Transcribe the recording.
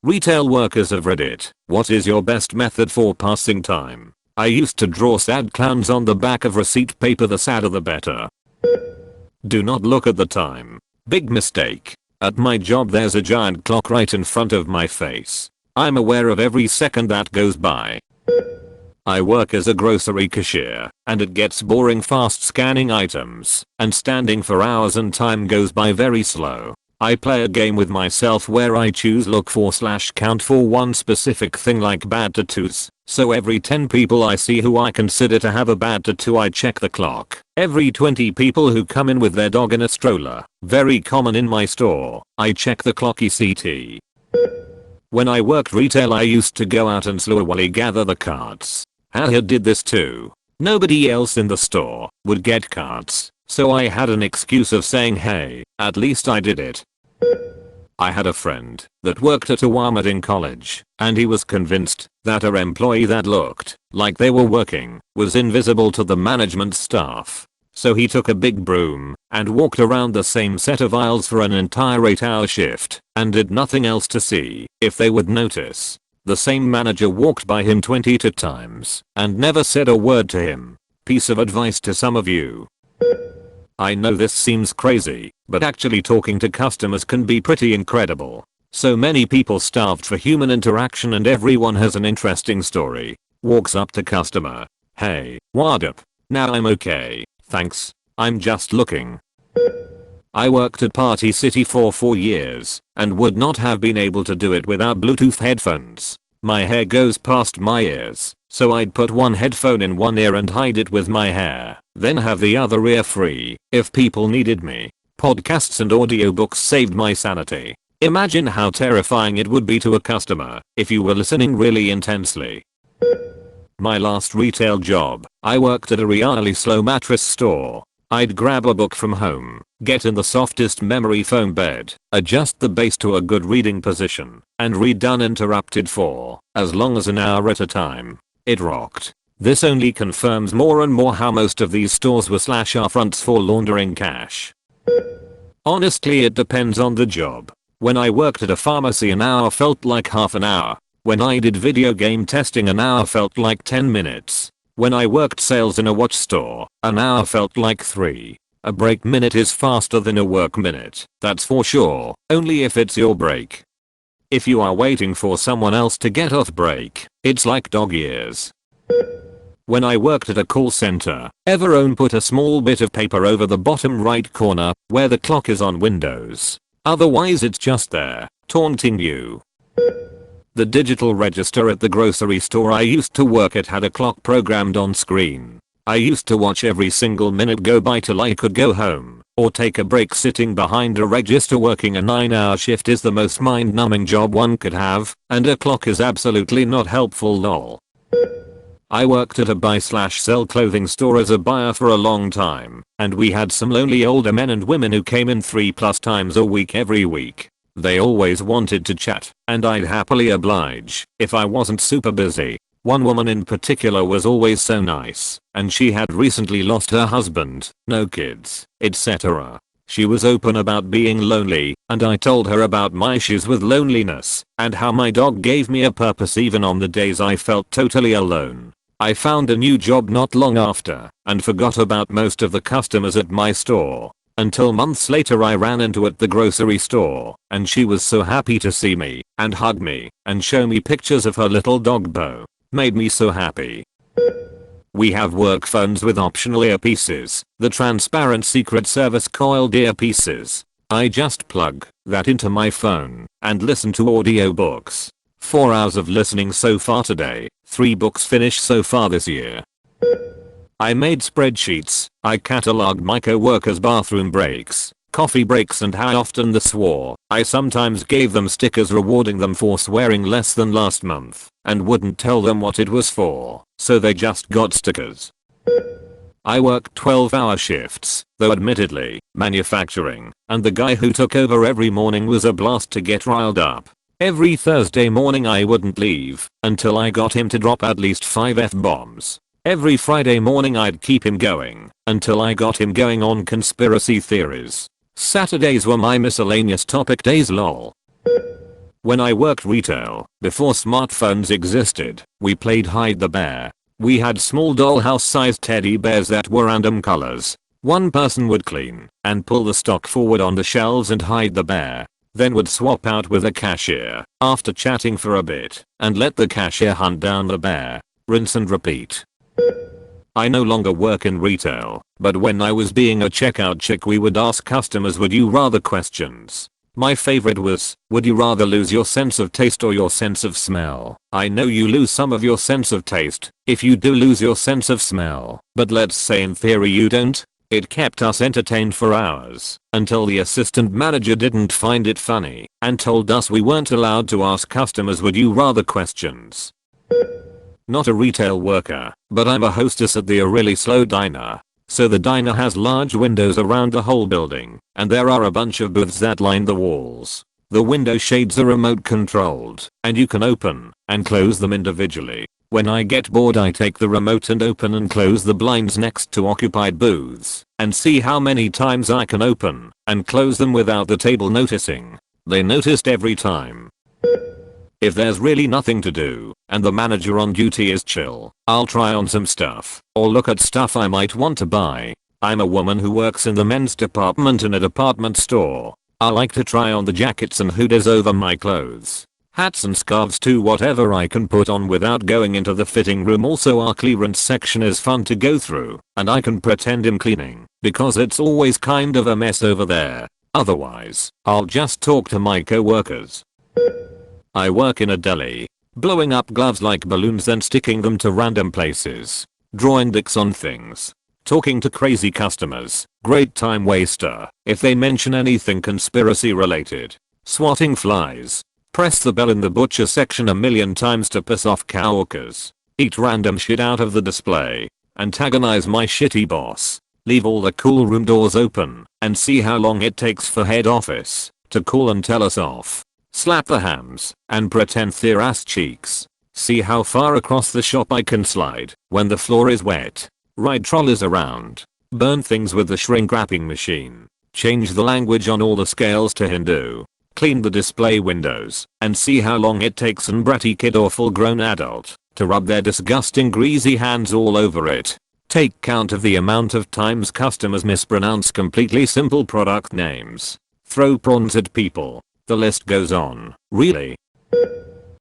Retail workers of Reddit, what is your best method for passing time? I used to draw sad clowns on the back of receipt paper, the sadder the better. Do not look at the time. Big mistake. At my job there's a giant clock right in front of my face. I'm aware of every second that goes by. I work as a grocery cashier, and it gets boring fast scanning items and standing for hours and time goes by very slow. I play a game with myself where I choose look for / count for one specific thing like bad tattoos. So every 10 people I see who I consider to have a bad tattoo I check the clock. Every 20 people who come in with their dog in a stroller, very common in my store, I check the clock ECT. When I worked retail I used to go out and slowly gather the carts. I did this too. Nobody else in the store would get carts, so I had an excuse of saying hey, at least I did it. I had a friend that worked at a Walmart in college, and he was convinced that an employee that looked like they were working was invisible to the management staff. So he took a big broom and walked around the same set of aisles for an entire 8-hour shift and did nothing else to see if they would notice. The same manager walked by him 22 times and never said a word to him. Piece of advice to some of you. I know this seems crazy, but actually talking to customers can be pretty incredible. So many people starved for human interaction and everyone has an interesting story. Walks up to customer. Hey, what up? Now I'm okay, thanks. I'm just looking. I worked at Party City for 4 years and would not have been able to do it without Bluetooth headphones. My hair goes past my ears, so I'd put one headphone in one ear and hide it with my hair, then have the other ear free if people needed me. Podcasts and audiobooks saved my sanity. Imagine how terrifying it would be to a customer if you were listening really intensely. My last retail job, I worked at a really slow mattress store. I'd grab a book from home, get in the softest memory foam bed, adjust the base to a good reading position, and read uninterrupted for as long as an hour at a time. It rocked. This only confirms more and more how most of these stores were / are fronts for laundering cash. Honestly, it depends on the job. When I worked at a pharmacy an hour felt like half an hour. When I did video game testing an hour felt like 10 minutes. When I worked sales in a watch store, an hour felt like 3. A break minute is faster than a work minute, that's for sure, only if it's your break. If you are waiting for someone else to get off break, it's like dog years. When I worked at a call center, everyone put a small bit of paper over the bottom right corner where the clock is on Windows. Otherwise it's just there, taunting you. The digital register at the grocery store I used to work at had a clock programmed on screen. I used to watch every single minute go by till I could go home or take a break. Sitting behind a register working a 9-hour shift is the most mind-numbing job one could have, and a clock is absolutely not helpful lol. I worked at a buy/sell clothing store as a buyer for a long time, and we had some lonely older men and women who came in 3+ times a week every week. They always wanted to chat, and I'd happily oblige if I wasn't super busy. One woman in particular was always so nice, and she had recently lost her husband, no kids, etc. She was open about being lonely, and I told her about my issues with loneliness and how my dog gave me a purpose even on the days I felt totally alone. I found a new job not long after and forgot about most of the customers at my store. Until months later I ran into at the grocery store, and she was so happy to see me and hug me and show me pictures of her little dog Bo. Made me so happy. We have work phones with optional earpieces, the transparent Secret Service coiled earpieces. I just plug that into my phone and listen to audiobooks. 4 hours of listening so far today, 3 books finished so far this year. I made spreadsheets. I cataloged my co-workers' bathroom breaks, coffee breaks and how often they swore. I sometimes gave them stickers rewarding them for swearing less than last month and wouldn't tell them what it was for, so they just got stickers. I worked 12-hour shifts, though admittedly, manufacturing, and the guy who took over every morning was a blast to get riled up. Every Thursday morning I wouldn't leave until I got him to drop at least 5 F-bombs. Every Friday morning I'd keep him going until I got him going on conspiracy theories. Saturdays were my miscellaneous topic days lol. When I worked retail, before smartphones existed, we played hide the bear. We had small dollhouse sized teddy bears that were random colors. One person would clean and pull the stock forward on the shelves and hide the bear, then would swap out with the cashier after chatting for a bit and let the cashier hunt down the bear. Rinse and repeat. I no longer work in retail, but when I was being a checkout chick we would ask customers would you rather questions. My favorite was, would you rather lose your sense of taste or your sense of smell? I know you lose some of your sense of taste if you do lose your sense of smell, but let's say in theory you don't. It kept us entertained for hours until the assistant manager didn't find it funny and told us we weren't allowed to ask customers would you rather questions. Not a retail worker, but I'm a hostess at the A Really Slow Diner. So the diner has large windows around the whole building, and there are a bunch of booths that line the walls. The window shades are remote controlled, and you can open and close them individually. When I get bored I take the remote and open and close the blinds next to occupied booths, and see how many times I can open and close them without the table noticing. They noticed every time. If there's really nothing to do, and the manager on duty is chill, I'll try on some stuff, or look at stuff I might want to buy. I'm a woman who works in the men's department in a department store. I like to try on the jackets and hoodies over my clothes. Hats and scarves too, whatever I can put on without going into the fitting room. Also our clearance section is fun to go through, and I can pretend I'm cleaning, because it's always kind of a mess over there. Otherwise, I'll just talk to my co-workers. I work in a deli, blowing up gloves like balloons then sticking them to random places, drawing dicks on things, talking to crazy customers, great time waster if they mention anything conspiracy related, swatting flies, press the bell in the butcher section a million times to piss off coworkers, eat random shit out of the display, antagonize my shitty boss, leave all the cool room doors open and see how long it takes for head office to call and tell us off. Slap the hams and pretend they're ass cheeks. See how far across the shop I can slide when the floor is wet. Ride trolleys around. Burn things with the shrink wrapping machine. Change the language on all the scales to Hindu. Clean the display windows and see how long it takes an bratty kid or full grown adult to rub their disgusting greasy hands all over it. Take count of the amount of times customers mispronounce completely simple product names. Throw prawns at people. The list goes on. Really,